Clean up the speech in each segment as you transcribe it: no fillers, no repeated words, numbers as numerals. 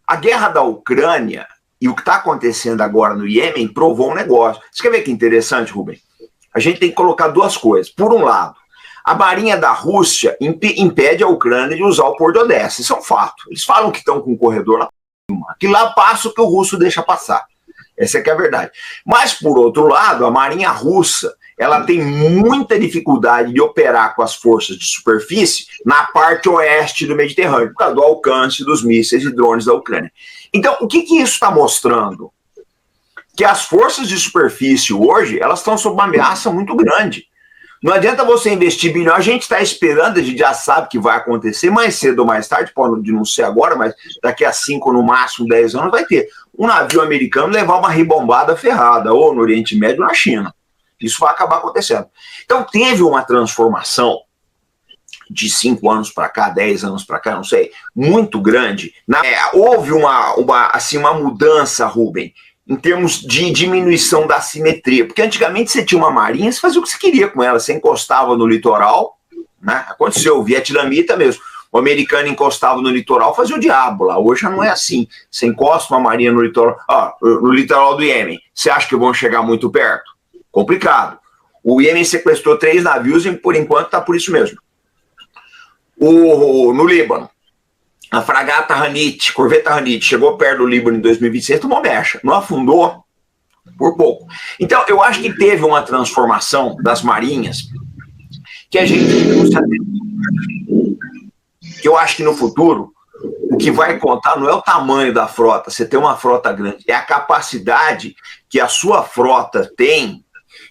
a guerra da Ucrânia e o que está acontecendo agora no Iêmen provou um negócio. Você quer ver que interessante, Rubem? A gente tem que colocar duas coisas. Por um lado, a marinha da Rússia impede a Ucrânia de usar o Porto de Odessa. Isso é um fato. Eles falam que estão com um corredor lá, que lá passa o que o russo deixa passar. Essa é que é a verdade. Mas, por outro lado, a marinha russa, ela tem muita dificuldade de operar com as forças de superfície na parte oeste do Mediterrâneo, por causa do alcance dos mísseis e drones da Ucrânia. Então, o que isso está mostrando? Que as forças de superfície hoje, elas estão sob uma ameaça muito grande. Não adianta você investir bilhões, a gente está esperando, a gente já sabe que vai acontecer mais cedo ou mais tarde, pode não ser agora, mas daqui a 5, no máximo 10 anos, vai ter um navio americano levar uma ribombada ferrada, ou no Oriente Médio ou na China. Isso vai acabar acontecendo. Então teve uma transformação de 5 anos para cá, 10 anos para cá, não sei, muito grande. Houve uma mudança, Rubem, em termos de diminuição da assimetria. Porque antigamente você tinha uma marinha, você fazia o que você queria com ela. Você encostava no litoral, né? Aconteceu, o vietnamita mesmo. O americano encostava no litoral, fazia o diabo lá. Hoje já não é assim. Você encosta uma marinha no litoral do Iêmen. Você acha que vão chegar muito perto? Complicado. O Iêmen sequestrou 3 navios e, por enquanto, está por isso mesmo. No Líbano, a fragata Hanit, corveta Hanit, chegou perto do Líbano em 2026, tomou mecha, não afundou por pouco. Então, eu acho que teve uma transformação das marinhas que a gente não sabe. Que eu acho que no futuro, o que vai contar não é o tamanho da frota, você tem uma frota grande, é a capacidade que a sua frota tem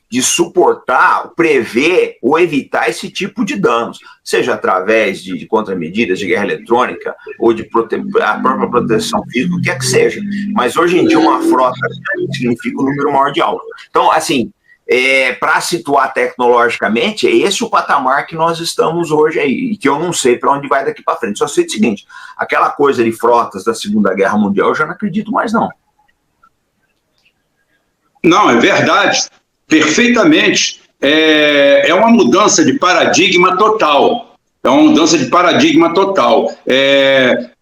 de suportar, prever ou evitar esse tipo de danos, seja através de contramedidas de guerra eletrônica ou de a própria proteção física, o que é que seja. Mas hoje em dia uma frota significa um número maior de alvo. Então, assim, para situar tecnologicamente, é esse o patamar que nós estamos hoje aí, e que eu não sei para onde vai daqui para frente. Só sei o seguinte, aquela coisa de frotas da Segunda Guerra Mundial eu já não acredito mais, não. Não, é verdade. Perfeitamente. É uma mudança de paradigma total. É uma mudança de paradigma total.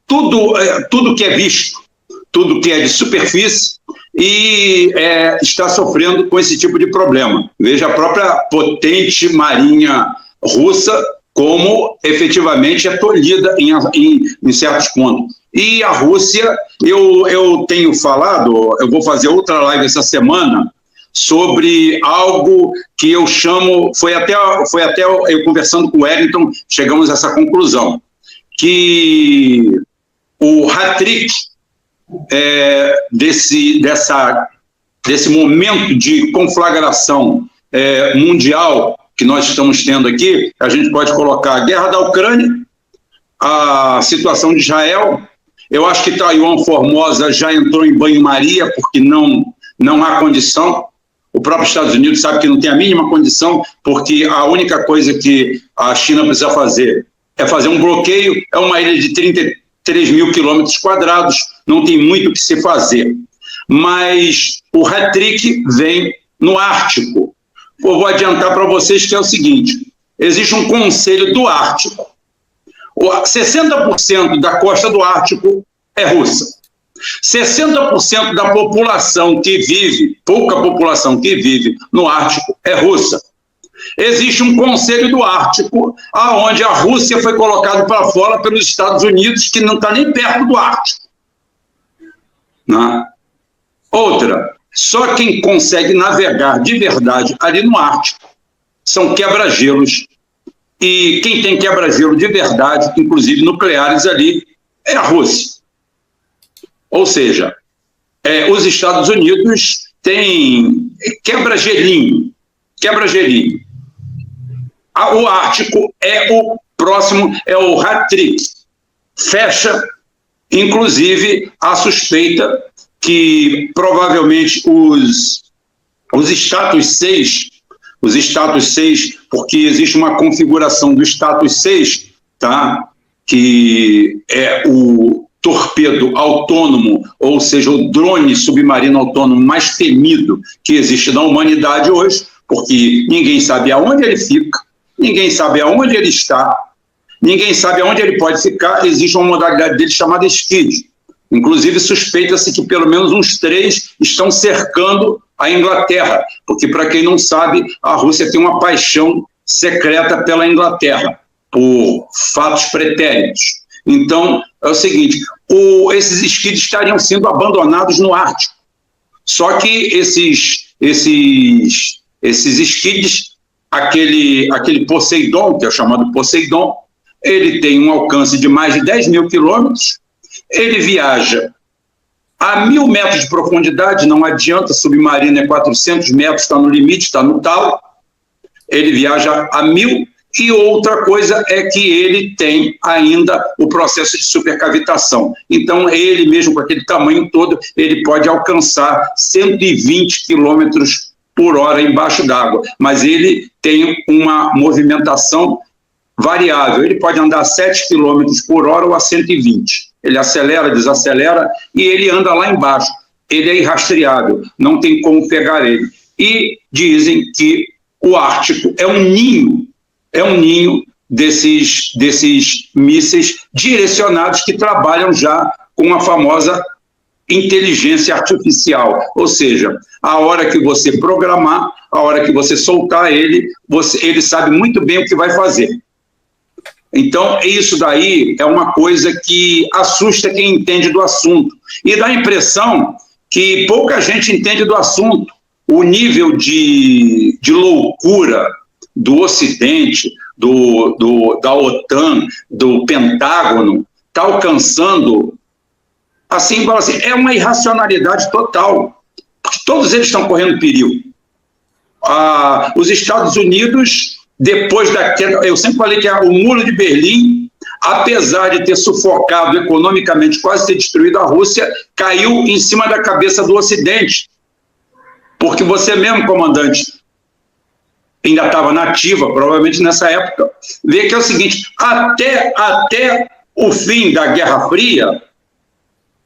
Tudo que é visto, tudo que é de superfície, e está sofrendo com esse tipo de problema. Veja a própria potente marinha russa, como efetivamente é tolhida em certos pontos. E a Rússia, eu tenho falado, eu vou fazer outra live essa semana, sobre algo que eu chamo, foi até eu conversando com o Wellington, chegamos a essa conclusão, que o hat-trick desse momento de conflagração mundial que nós estamos tendo aqui, a gente pode colocar a guerra da Ucrânia, a situação de Israel. Eu acho que Taiwan, Formosa já entrou em banho-maria, porque não há condição. O próprio Estados Unidos sabe que não tem a mínima condição, porque a única coisa que a China precisa fazer é fazer um bloqueio. É uma ilha de 33 mil quilômetros quadrados, não tem muito o que se fazer. Mas o hat-trick vem no Ártico. Eu vou adiantar para vocês que é o seguinte, existe um conselho do Ártico. 60% da costa do Ártico é russa. 60% da população que vive, pouca população que vive no Ártico é russa. Existe um conselho do Ártico, onde a Rússia foi colocada para fora pelos Estados Unidos, que não está nem perto do Ártico. Não. Outra, só quem consegue navegar de verdade ali no Ártico são quebra-gelos. E quem tem quebra-gelo de verdade, inclusive nucleares ali, é a Rússia. Ou seja, os Estados Unidos têm quebra-gelinho. O Ártico é o próximo, é o hat-trick. Fecha, inclusive, a suspeita que provavelmente os status 6, porque existe uma configuração do status 6, tá? Que é o torpedo autônomo, ou seja, o drone submarino autônomo mais temido que existe na humanidade hoje, porque ninguém sabe aonde ele fica, ninguém sabe aonde ele está, ninguém sabe aonde ele pode ficar. Existe uma modalidade dele chamada SCID, Inclusive, suspeita-se que pelo menos uns 3 estão cercando a Inglaterra, porque, para quem não sabe, a Rússia tem uma paixão secreta pela Inglaterra, por fatos pretéritos. Então, é o seguinte, esses esquids estariam sendo abandonados no Ártico. Só que esses esquids, aquele Poseidon, que é o chamado Poseidon, ele tem um alcance de mais de 10 mil quilômetros, ele viaja a 1.000 metros de profundidade, não adianta, submarino é 400 metros, está no limite, está no talo, ele viaja a 1.000, e outra coisa é que ele tem ainda o processo de supercavitação. Então, ele mesmo com aquele tamanho todo, ele pode alcançar 120 quilômetros por hora embaixo d'água, mas ele tem uma movimentação variável, ele pode andar a 7 km por hora ou a 120. Ele acelera, desacelera e ele anda lá embaixo. Ele é irrastreável, não tem como pegar ele. E dizem que o Ártico é um ninho desses mísseis direcionados que trabalham já com a famosa inteligência artificial, ou seja, a hora que você programar, a hora que você soltar ele, ele sabe muito bem o que vai fazer. Então, isso daí é uma coisa que assusta quem entende do assunto e dá a impressão que pouca gente entende do assunto. O nível de loucura do Ocidente, da OTAN, do Pentágono, está alcançando, assim, é uma irracionalidade total, porque todos eles estão correndo perigo. Os Estados Unidos, depois da queda, eu sempre falei que o Muro de Berlim, apesar de ter sufocado economicamente, quase ter destruído a Rússia, caiu em cima da cabeça do Ocidente, porque você mesmo, comandante, ainda estava nativa, provavelmente nessa época, vê que é o seguinte, até o fim da Guerra Fria,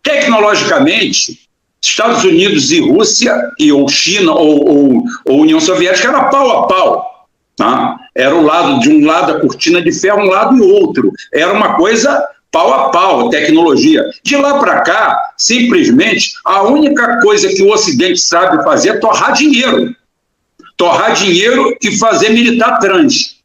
tecnologicamente, Estados Unidos e Rússia, ou China, ou União Soviética, era pau a pau. Tá? Era de um lado a cortina de ferro, um lado e outro. Era uma coisa pau a pau, tecnologia. De lá para cá, simplesmente, a única coisa que o Ocidente sabe fazer é torrar dinheiro. Torrar dinheiro e fazer militar trans.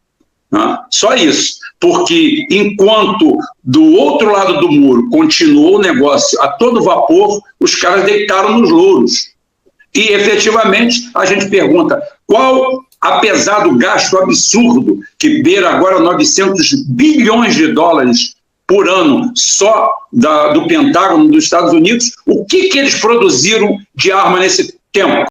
Tá? Só isso. Porque enquanto do outro lado do muro continuou o negócio a todo vapor, os caras deitaram nos louros. E, efetivamente, a gente pergunta qual, apesar do gasto absurdo, que beira agora 900 bilhões de dólares por ano só do Pentágono dos Estados Unidos, o que eles produziram de arma nesse tempo?